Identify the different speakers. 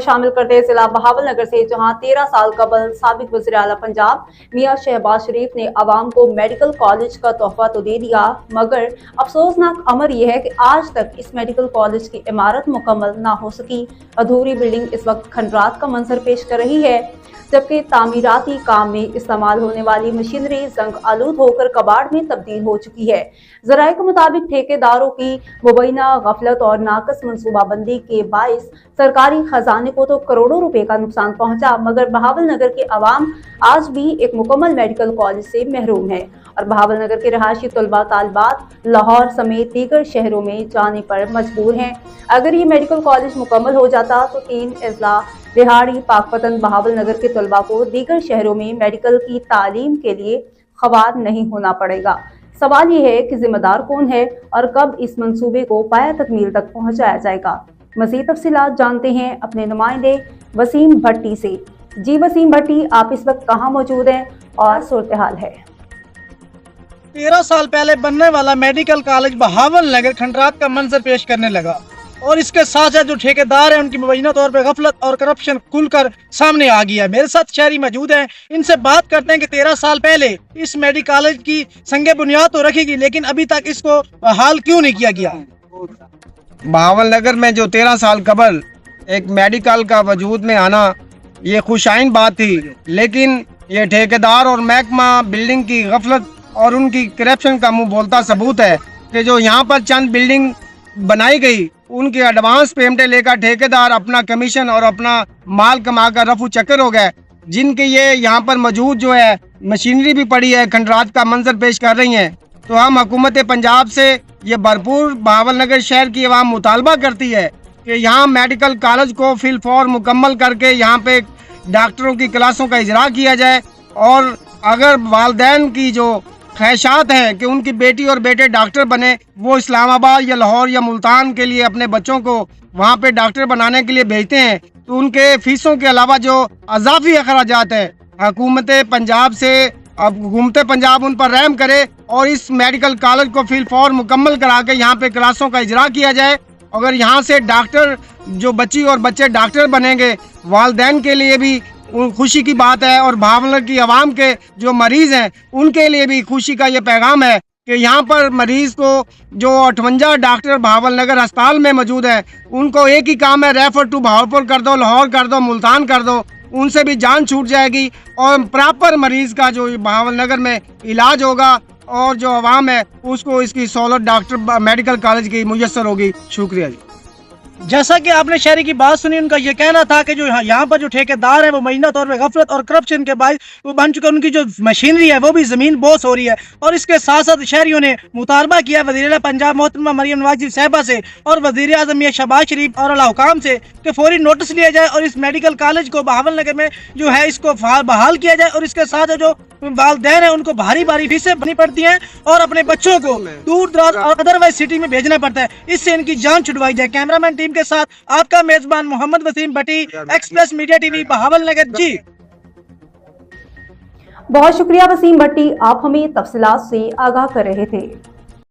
Speaker 1: शामिल करते जिला बहावल नगर से, जहां 13 साल कबल साबिक वज़ीर आला पंजाब मियां शहबाज शरीफ ने आवाम को मेडिकल कॉलेज का तोहफा तो दे दिया, मगर अफसोसनाक अमर यह है कि आज तक इस मेडिकल कॉलेज की इमारत मुकम्मल ना हो सकी। अधूरी बिल्डिंग इस वक्त खंडरात का मंजर पेश कर रही है, जबकि तामीराती काम में इस्तेमाल होने वाली मशीनरी जंग आलूद होकर कबाड़ में तब्दील हो चुकी है। ज़राए के मुताबिक ठेकेदारों की मुबैना गफलत और नाकस मनसूबाबंदी के बाइस सरकारी खजाने को तो करोड़ों रुपए का नुकसान पहुंचा, मगर बहावल नगर के अवाम आज भी एक मुकम्मल मेडिकल कॉलेज से महरूम है और बहावल नगर के रहायशी तलबा तालिबात लाहौर समेत दीगर शहरों में जाने पर मजबूर हैं। अगर ये मेडिकल कॉलेज मुकम्मल हो जाता तो 3 अजला रिहाड़ी पाकपतन बहावल नगर के तलबा को दीगर शहरों में मेडिकल की तालीम के लिए ख्वार नहीं होना पड़ेगा। सवाल ये है कि जिम्मेदार कौन है और कब इस मंसूबे को पाया तकमील तक पहुंचाया जाएगा। मज़ीद तफसीलात जानते हैं अपने नुमाइंदे वसीम भट्टी से। जी वसीम भट्टी, आप इस वक्त कहाँ मौजूद हैं और सूरत हाल है?
Speaker 2: 13 साल पहले बनने वाला मेडिकल कॉलेज बहावल नगर खंडरात का मंजर पेश करने लगा और इसके साथ साथ जो ठेकेदार हैं उनकी मुबैना तौर पर गफलत और करप्शन खुलकर सामने आ गया। मेरे साथ शहरी मौजूद हैं, इनसे बात करते हैं कि 13 साल पहले इस मेडिकल कॉलेज की संगे बुनियाद तो रखी गई, लेकिन अभी तक इसको हाल क्यों नहीं किया गया?
Speaker 3: बहावल नगर में जो 13 साल कबल एक मेडिकल का वजूद में आना ये खुशाइन बात थी, लेकिन ये ठेकेदार और महकमा बिल्डिंग की गफलत और उनकी करप्शन का मुंह बोलता सबूत है कि जो यहाँ पर चंद बिल्डिंग बनाई गई उनके एडवांस पेमेंटें लेकर ठेकेदार अपना कमीशन और अपना माल कमाकर रफू चक्कर हो गए, जिनके ये यहाँ पर मौजूद जो है मशीनरी भी पड़ी है खंडरात का मंजर पेश कर रही हैं। तो हम हुकूमत पंजाब से ये भरपूर बहावल नगर शहर की आवाम मुतालबा करती है कि यहाँ मेडिकल कॉलेज को फिल फॉर मुकम्मल करके यहाँ पे डॉक्टरों की क्लासों का इजरा किया जाए और अगर वालदैन की जो ख्वाहिशात हैं कि उनकी बेटी और बेटे डॉक्टर बने, वो इस्लामाबाद या लाहौर या मुल्तान के लिए अपने बच्चों को वहाँ पे डॉक्टर बनाने के लिए भेजते हैं, तो उनके फीसों के अलावा जो अजाफी अखराजात हैं हुकूमत पंजाब से, अब हुकूमत पंजाब उन पर रहम करे और इस मेडिकल कॉलेज को फिल फॉर मुकम्मल करा के यहाँ पे क्लासों का इजरा किया जाए। अगर यहाँ से डॉक्टर जो बच्ची और बच्चे डॉक्टर बनेंगे, वालदैन के लिए भी खुशी की बात है और बहावल की आवाम के जो मरीज हैं उनके लिए भी खुशी का ये पैगाम है कि यहाँ पर मरीज को जो 58 डॉक्टर बहावल नगर अस्पताल में मौजूद है उनको एक ही काम है, रेफर टू बहावलपुर कर दो, लाहौर कर दो, मुल्तान कर दो, उनसे भी जान छूट जाएगी और प्रॉपर मरीज का जो बहावल नगर में इलाज होगा और जो आवाम है उसको इसकी सहूलत डॉक्टर मेडिकल कॉलेज की मुयस्सर होगी। शुक्रिया जी।
Speaker 2: जैसा कि आपने शहरी की बात सुनी, उनका ये कहना था कि जो यहाँ पर जो ठेकेदार है वो महीना तौर पे गफलत और करप्शन के बायस वो बन चुके, उनकी जो मशीनरी है वो भी ज़मीन बोस हो रही है। और इसके साथ साथ शहरियों ने मुतालबा किया वज़ीर पंजाब मोहतरमा मरियम नवाज साहिबा से और वज़ीर आज़म मियां शहबाज शरीफ और आला हुकाम से कि फौरी नोटिस लिया जाए और इस मेडिकल कॉलेज को बहावल नगर में जो है इसको बहाल किया जाए। और इसके साथ जो वालदैन है उनको भारी भारी फीसें भरनी पड़ती हैं और अपने बच्चों को दूर दराज और अदरवाइज सिटी में भेजना पड़ता है, इससे इनकी जान छुड़वाई जाए। कैमरामैन टीम के साथ आपका मेजबान मोहम्मद वसीम भट्टी, एक्सप्रेस मीडिया टीवी बहावल नगर। जी
Speaker 1: बहुत शुक्रिया वसीम भट्टी, आप हमें तफसीलात से आगाह कर रहे थे।